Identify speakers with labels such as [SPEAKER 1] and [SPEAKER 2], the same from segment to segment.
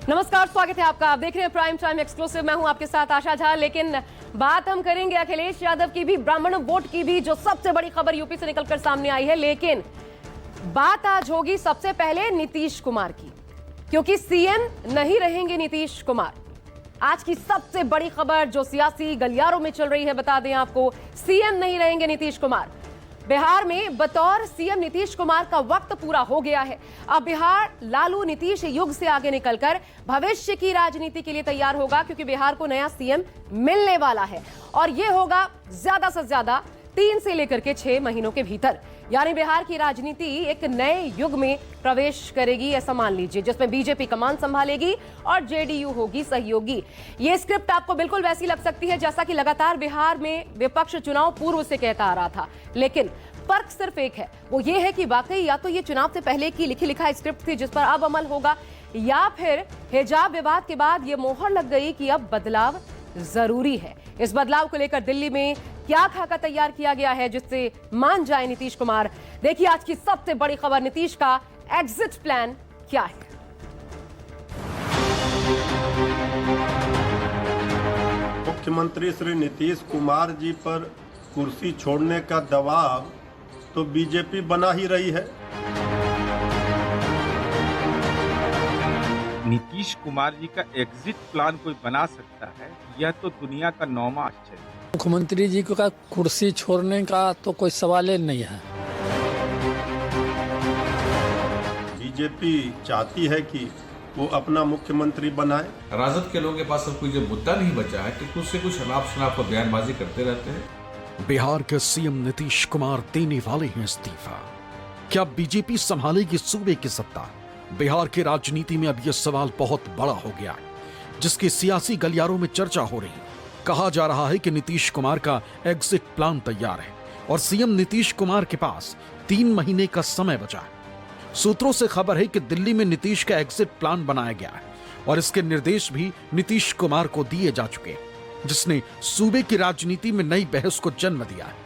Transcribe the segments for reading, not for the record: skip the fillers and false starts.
[SPEAKER 1] नमस्कार, स्वागत है आपका। आप देख रहे हैं प्राइम टाइम एक्सक्लूसिव। मैं हूं आपके साथ आशा झा। लेकिन बात हम करेंगे अखिलेश यादव की भी, ब्राह्मण वोट की भी, जो सबसे बड़ी खबर यूपी से निकलकर सामने आई है। लेकिन बात आज होगी सबसे पहले नीतीश कुमार की, क्योंकि सीएम नहीं रहेंगे नीतीश कुमार। आज की सबसे बड़ी खबर जो सियासी गलियारों में चल रही है, बता दें आपको, सीएम नहीं रहेंगे नीतीश कुमार। बिहार में बतौर सीएम नीतीश कुमार का वक्त पूरा हो गया है। अब बिहार लालू नीतीश युग से आगे निकलकर भविष्य की राजनीति के लिए तैयार होगा, क्योंकि बिहार को नया सीएम मिलने वाला है और यह होगा ज्यादा से ज्यादा 3 से लेकर के 6 महीनों के भीतर। यानी बिहार की राजनीति एक नए युग में प्रवेश करेगी, ऐसा मान लीजिए, जिसमें बीजेपी कमान संभालेगी और जेडीयू होगी सहयोगी। ये स्क्रिप्ट आपको बिल्कुल वैसी लग सकती है जैसा कि लगातार बिहार में विपक्ष चुनाव पूर्व से कहता आ रहा था। लेकिन फर्क सिर्फ एक है, वो ये है कि वाकई या तो ये चुनाव से पहले की लिखी लिखा स्क्रिप्ट थी जिस पर अब अमल होगा, या फिर हिजाब विवाद के बाद ये मोहर लग गई कि अब बदलाव जरूरी है। इस बदलाव को लेकर दिल्ली में क्या खाका तैयार किया गया है जिससे मान जाए नीतीश कुमार। देखिए आज की सबसे बड़ी खबर, नीतीश का एग्जिट प्लान क्या है।
[SPEAKER 2] मुख्यमंत्री श्री नीतीश कुमार जी पर कुर्सी छोड़ने का दबाव तो बीजेपी बना ही रही है।
[SPEAKER 3] नीतीश कुमार जी का एग्जिट प्लान कोई बना सकता है, यह तो दुनिया का 9वां आश्चर्य है।
[SPEAKER 4] मुख्यमंत्री जी का कुर्सी छोड़ने का तो कोई सवाल ही नहीं है।
[SPEAKER 2] बीजेपी चाहती है कि वो अपना मुख्यमंत्री बनाए।
[SPEAKER 5] राजद के लोगों के पास अब कोई जो मुद्दा नहीं बचा है कि कुछ से कुछ शराब पर बयानबाजी करते रहते हैं।
[SPEAKER 6] बिहार के सीएम नीतीश कुमार देने वाले हैं इस्तीफा। क्या बीजेपी संभालेगी सूबे की सत्ता? बिहार की राजनीति में अब यह सवाल बहुत बड़ा हो गया, जिसकी सियासी गलियारों में चर्चा हो रही। कहा जा रहा है कि नीतीश कुमार का एग्जिट प्लान तैयार है और सीएम नीतीश कुमार के पास 3 महीने का समय बचा है। सूत्रों से खबर है कि दिल्ली में नीतीश का एग्जिट प्लान बनाया गया है और इसके निर्देश भी नीतीश कुमार को दिए जा चुके हैं, जिसने सूबे की राजनीति में नई बहस को जन्म दिया है।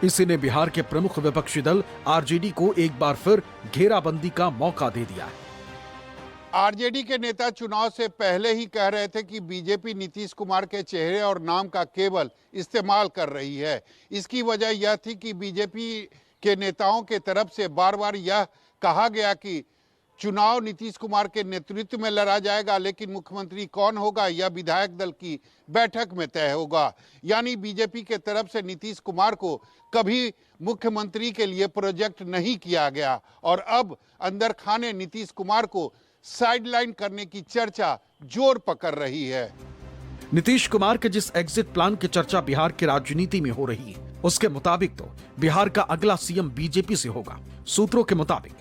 [SPEAKER 6] इसी ने बिहार के प्रमुख विपक्षी दल आरजेडी को एक बार फिर घेराबंदी का मौका दे दिया है।
[SPEAKER 7] आरजेडी के नेता चुनाव से पहले ही कह रहे थे कि बीजेपी नीतीश कुमार के चेहरे और नाम का केवल इस्तेमाल कर रही है। इसकी वजह यह थी कि बीजेपी के नेताओं के तरफ से बार बार यह कहा गया कि चुनाव नीतीश कुमार के नेतृत्व में लड़ा जाएगा, लेकिन मुख्यमंत्री कौन होगा यह विधायक दल की बैठक में तय होगा। यानी बीजेपी के तरफ से नीतीश कुमार को कभी मुख्यमंत्री के लिए प्रोजेक्ट नहीं किया गया और अब अंदर खाने नीतीश कुमार को साइडलाइन करने की चर्चा जोर पकड़ रही है।
[SPEAKER 6] नीतीश कुमार के जिस एग्जिट प्लान की चर्चा बिहार की राजनीति में हो रही है, उसके मुताबिक तो बिहार का अगला सीएम बीजेपी से होगा। सूत्रों के मुताबिक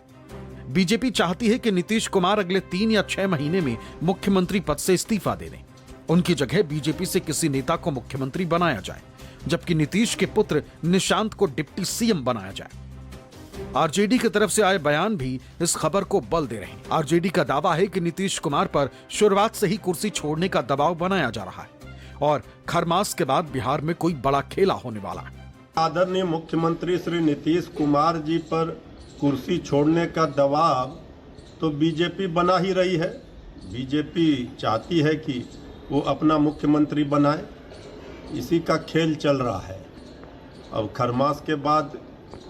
[SPEAKER 6] बीजेपी चाहती है कि नीतीश कुमार अगले 3 या 6 महीने में मुख्यमंत्री पद से इस्तीफा दे दें। उनकी जगह बीजेपी से किसी नेता को मुख्यमंत्री बनाया जाए, जबकि नीतीश के पुत्र निशांत को डिप्टी सीएम बनाया जाए। आरजेडी की तरफ से आए बयान भी इस खबर को बल दे रहे हैं। आरजेडी का दावा है कि नीतीश कुमार पर शुरुआत से ही कुर्सी छोड़ने का दबाव बनाया जा रहा है और खरमास के बाद बिहार में कोई बड़ा खेला होने वाला है।
[SPEAKER 2] आदरणीय मुख्यमंत्री श्री नीतीश कुमार जी पर कुर्सी छोड़ने का दबाव तो बीजेपी बना ही रही है। बीजेपी चाहती है कि वो अपना मुख्यमंत्री बनाए। इसी का खेल चल रहा है। अब खरमास के बाद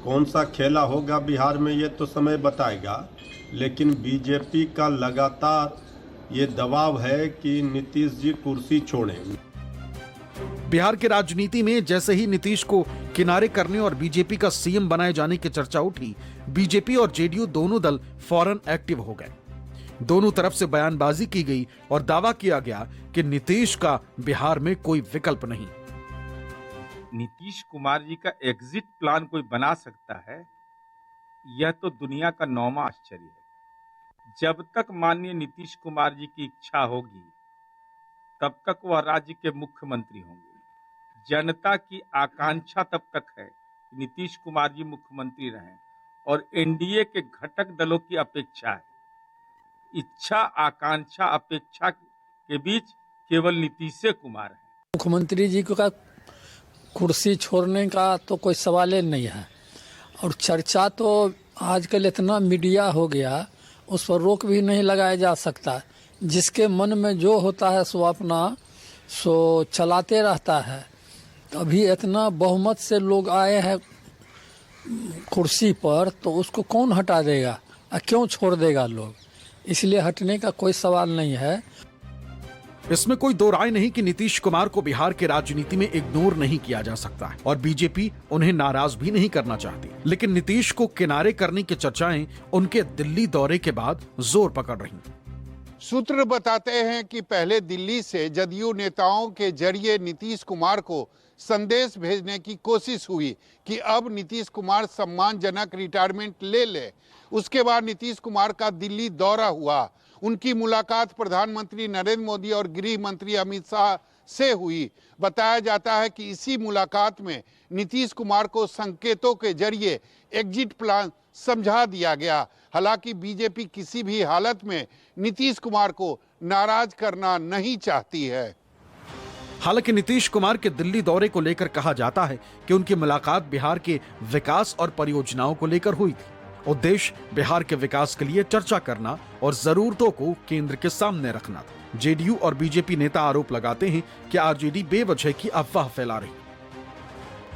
[SPEAKER 2] कौन सा खेला होगा बिहार में, ये तो समय बताएगा, लेकिन बीजेपी का लगातार ये दबाव है कि नीतीश जी कुर्सी छोड़ें।
[SPEAKER 6] बिहार की राजनीति में जैसे ही नीतीश को किनारे करने और बीजेपी का सीएम बनाए जाने की चर्चा उठी, बीजेपी और जेडीयू दोनों दल फौरन एक्टिव हो गए। दोनों तरफ से बयानबाजी की गई और दावा किया गया कि नीतीश का बिहार में कोई विकल्प नहीं।
[SPEAKER 3] नीतीश कुमार जी का एग्जिट प्लान कोई बना सकता है, यह तो दुनिया का 9वां आश्चर्य है। जब तक माननीय नीतीश कुमार जी की इच्छा होगी, तब तक वह राज्य के मुख्यमंत्री होंगे। जनता की आकांक्षा तब तक है कि नीतीश कुमार जी मुख्यमंत्री रहें और एनडीए के घटक दलों की अपेक्षा है। इच्छा, आकांक्षा, अपेक्षा के बीच केवल नीतीश कुमार है।
[SPEAKER 4] मुख्यमंत्री जी का कुर्सी छोड़ने का तो कोई सवाल ही नहीं है और चर्चा तो आजकल इतना मीडिया हो गया, उस पर रोक भी नहीं लगाया जा सकता। जिसके मन में जो होता है सो अपना सो चलाते रहता है। अभी इतना बहुमत से लोग आए हैं कुर्सी पर, तो उसको कौन हटा देगा और क्यों छोड़ देगा लोग? इसलिए हटने का कोई सवाल नहीं है।
[SPEAKER 6] इसमें कोई दो राय नहीं कि नीतीश कुमार को बिहार के राजनीति में इग्नोर नहीं किया जा सकता है और बीजेपी उन्हें नाराज भी नहीं करना चाहती। लेकिन नीतीश को किनारे करने की चर्चाएं उनके दिल्ली दौरे के बाद जोर पकड़ रही।
[SPEAKER 7] सूत्र बताते हैं कि पहले दिल्ली से जदयू नेताओं के जरिए नीतीश कुमार को संदेश भेजने की कोशिश हुई कि अब नीतीश कुमार सम्मानजनक रिटायरमेंट ले ले। उसके बाद नीतीश कुमार का दिल्ली दौरा हुआ। उनकी मुलाकात प्रधानमंत्री नरेंद्र मोदी और गृह मंत्री अमित शाह से हुई। बताया जाता है कि इसी मुलाकात में नीतीश कुमार को संकेतों के जरिए एग्जिट प्लान समझा दिया गया। हालांकि बीजेपी किसी भी हालत में नीतीश कुमार को नाराज करना नहीं चाहती है।
[SPEAKER 6] हालांकि नीतीश कुमार के दिल्ली दौरे को लेकर कहा जाता है कि उनकी मुलाकात बिहार के विकास और परियोजनाओं को लेकर हुई थी। उद्देश्य बिहार के विकास के लिए चर्चा करना और जरूरतों को केंद्र के सामने रखना था। जेडीयू और बीजेपी नेता आरोप लगाते हैं कि आरजेडी बेवजह की अफवाह फैला रही।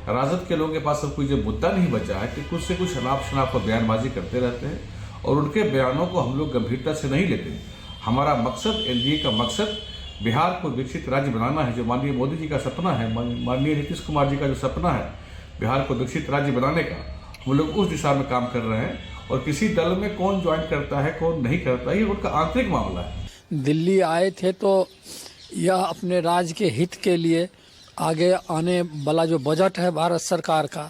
[SPEAKER 5] राजद के लोगों के पास अब कोई जो मुद्दा नहीं बचा है कि कुछ से कुछ शनाप और बयानबाजी करते रहते हैं और उनके बयानों को हम लोग गंभीरता से नहीं लेते। हमारा मकसद, एनडीए का मकसद बिहार को विकसित राज्य बनाना है, जो माननीय मोदी जी का सपना है, माननीय नीतीश कुमार जी का जो सपना है बिहार को विकसित राज्य बनाने का, हम लोग उस दिशा में काम कर रहे हैं। और किसी दल में कौन ज्वाइन करता है कौन नहीं करता, ये उनका आंतरिक मामला है। दिल्ली
[SPEAKER 4] आए थे तो यह अपने राज्य के हित के लिए आगे आने वाला जो बजट है भारत सरकार का,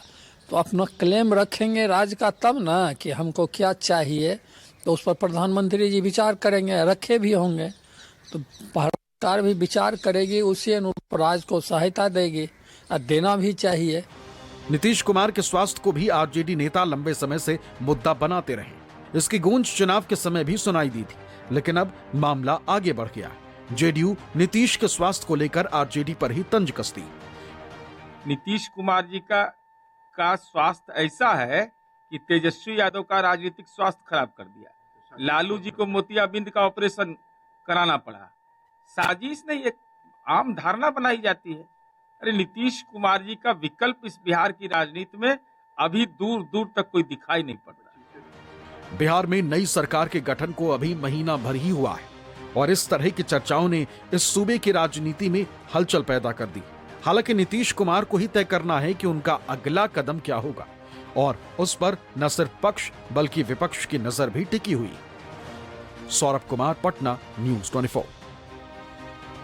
[SPEAKER 4] तो अपना क्लेम रखेंगे राज्य का, तब ना कि हमको क्या चाहिए, तो उस पर प्रधानमंत्री जी विचार करेंगे, रखे भी होंगे तो भारत सरकार भी विचार करेगी, उसी अनुरूप राज्य को सहायता देगी और देना भी चाहिए।
[SPEAKER 6] नीतीश कुमार के स्वास्थ्य को भी आरजेडी नेता लंबे समय से मुद्दा बनाते रहे। इसकी गूंज चुनाव के समय भी सुनाई दी थी, लेकिन अब मामला आगे बढ़ गया। जेडीयू नीतीश के स्वास्थ्य को लेकर आरजेडी पर ही तंज कसती।
[SPEAKER 3] नीतीश कुमार जी का स्वास्थ्य ऐसा है कि तेजस्वी यादव का राजनीतिक स्वास्थ्य खराब कर दिया। लालू जी को मोतियाबिंद का ऑपरेशन कराना पड़ा। साजिश नहीं, एक आम धारणा बनाई जाती है। अरे नीतीश कुमार जी का विकल्प इस बिहार की राजनीति में अभी दूर दूर तक कोई दिखाई नहीं पड़ रहा।
[SPEAKER 6] बिहार में नई सरकार के गठन को अभी महीना भर ही हुआ है और इस तरह की चर्चाओं ने इस सूबे की राजनीति में हलचल पैदा कर दी। हालांकि नीतीश कुमार को ही तय करना है कि उनका अगला कदम क्या होगा और उस पर न सिर्फ पक्ष बल्कि विपक्ष की नजर भी टिकी हुई। सौरभ कुमार, पटना, न्यूज़ 24।